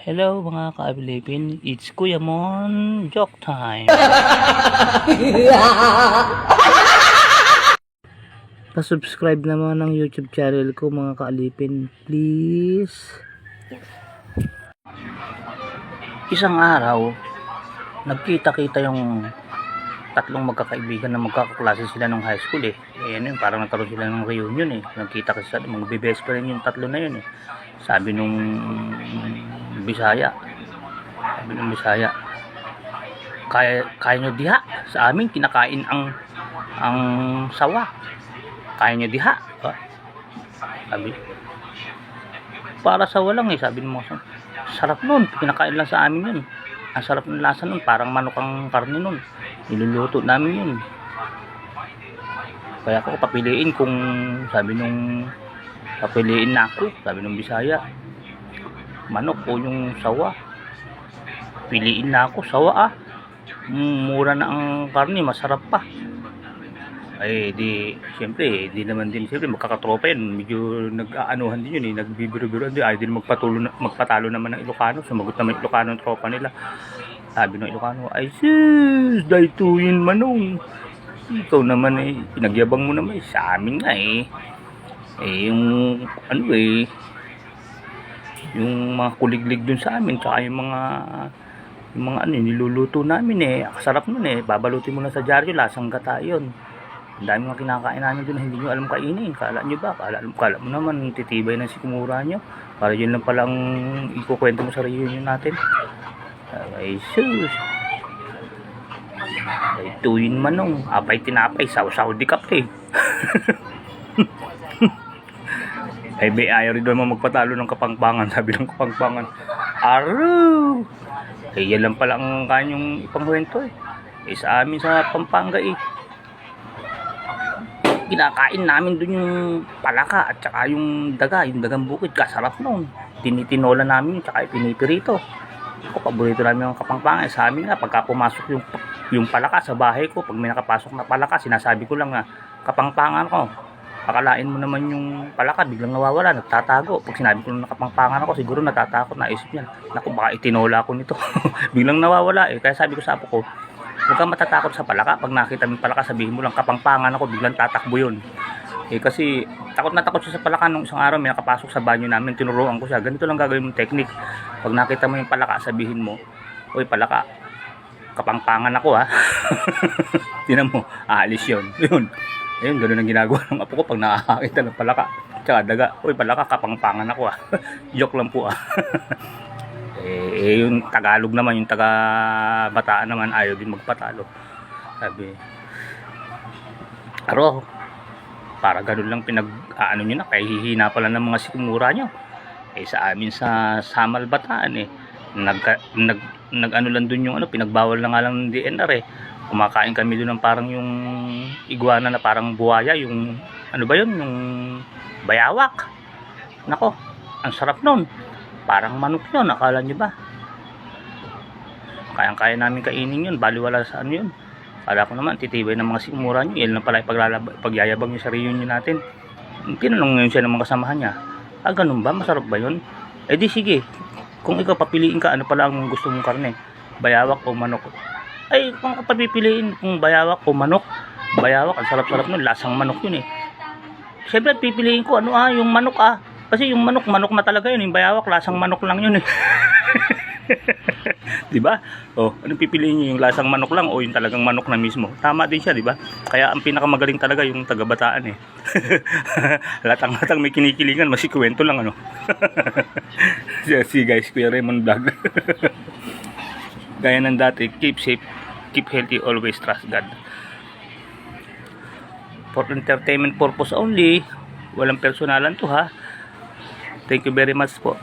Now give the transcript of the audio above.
Hello mga ka-Abilipin, it's Kuya Mon, joke time. Pa-subscribe naman ng YouTube channel ko mga ka-Alipin, please. Isang araw, nagkita-kita yung tatlong magkakaibigan na magkakaklase sila nung high school eh. Yun, parang nagkaroon sila ng reunion eh. Nagkita kasi sila, mag-best friend yung tatlo na yun eh. Sabi nung Bisaya, kaya nyo diha, sa amin kinakain ang sawa. Kaya nyo diha. Sabi, para sawa lang eh, sabi ng mga sarap nun, kinakain lang sa amin yun. Ang sarap ng lasa nun, parang manok ang karne nun. Niluluto namin yun. Kaya ako papiliin kung papiliin na ako, sabi ng Bisaya. Manok o yung sawa. Piliin na ako, sawa ah. Mura na ang karne, masarap pa. Ay di, siyempre, di naman din, siyempre magkakatropa yan. Medyo nag-aanuhan din yun eh, nagbibiro-biro din. Ay din magpatalo naman ng Ilocano. Sumagot naman yung Ilocano ng tropa nila. Sabi ng Ilocano, ay sis, daytuin manong. Ikaw naman eh, pinagyabang mo naman eh, sa amin nga eh. Yung ano eh, yung mga kuliglig dun sa amin, tsaka yung mga ano, niluluto namin eh, kasarap nun eh, babalutin mo na sa dyaryo, lasang gata yun. Ang dami mga kinakain namin dun na hindi nyo alam kainin. Kala nyo ba? Kala mo naman titibay ng sikumura nyo, para yun lang palang ikukwento mo sa reunion natin. Ay sus, ay tuyin manong, apay tinapay, saw-saw di kape. Ay may ayaw rin naman magpatalo ng Kapampangan. Sabi ng Kapampangan, araw! Eh yan lang pala ang kanyang ipangkwento eh. Eh sa amin sa Pampanga eh, kinakain namin dun yung palaka at saka yung dagang bukid. Kasarap nun. Tinitinola namin tsaka pinipirito. Ako, paborito namin yung Kapampangan. Sa amin nga, pagka pumasok yung palaka sa bahay ko, pag may nakapasok na palaka, sinasabi ko lang nga, Kapampangan ko, akalain mo naman yung palaka, biglang nawawala, nagtatago. Pag sinabi ko na Kapampangan ako, siguro natatakot, naisip niya, naku, baka itinola ko nito. Biglang nawawala eh. Kaya sabi ko sa apo ko, huwag kang matatakot sa palaka. Pag nakita mo yung palaka, sabihin mo lang, Kapampangan ako, biglang tatakbo yun. Eh kasi, takot na takot siya sa palaka. Nung isang araw, may nakapasok sa banyo namin, tinuruan ko siya, ganito lang gagawin mong technique. Pag nakita mo yung palaka, sabihin mo, uy palaka, Kapampangan ako ha. Tinan mo, aalis yun. Yun. Ayun, ganoon ang ginagawa ng apo ko pag nakakita ng palaka. Tsaka daga, uy palaka, Kapampangan ako ah. Joke lang po ah. Yung Tagalog naman, yung taga Bataan naman, ayaw din magpatalo. Sabi, aro, para ganoon lang pinag-aano nyo na, kaya hihina pala ng mga sikumura nyo. Eh sa amin sa Samal Bataan eh, nag-ano lang dun yung ano, pinagbawal na nga lang ng DNR eh. Kumakain kami doon ng parang yung iguana na parang buhaya, yung ano ba yun, yung bayawak. Nako, ang sarap nun. Parang manok yun, akala nyo ba? Kayang-kaya namin kainin yun, baliwala sa ano yun. Akala ko naman, titibay ng mga sikmura nyo. Yan lang pala pagyayabang nyo sa reunion natin. Tinanong ngayon siya ng mga kasamahan niya, ah ganun ba? Masarap ba yun? Eh di sige, kung ikaw papiliin ka, ano pala ang gusto mong karne? Bayawak o manok? Ay, kung papipiliin kung bayawak o manok, bayawak, ang sarap-sarap nun, lasang manok yun eh. Siyempre pipiliin ko ano yung manok ah. Kasi yung manok na talaga yun, yung bayawak lasang manok lang yun eh. 'Di ba? Oh, anong pipiliin niyo, yung lasang manok lang o yung talagang manok na mismo? Tama din siya, 'di ba? Kaya ang pinakamagaling talaga yung taga-Bataan eh. Latang-latang may kinikilingan, masikwento lang ano. See guys, Kuya Raymond Vlog. Gaya ng dati, keep safe, keep healthy, always trust God. For entertainment purpose only, walang personalan to ha. Thank you very much po.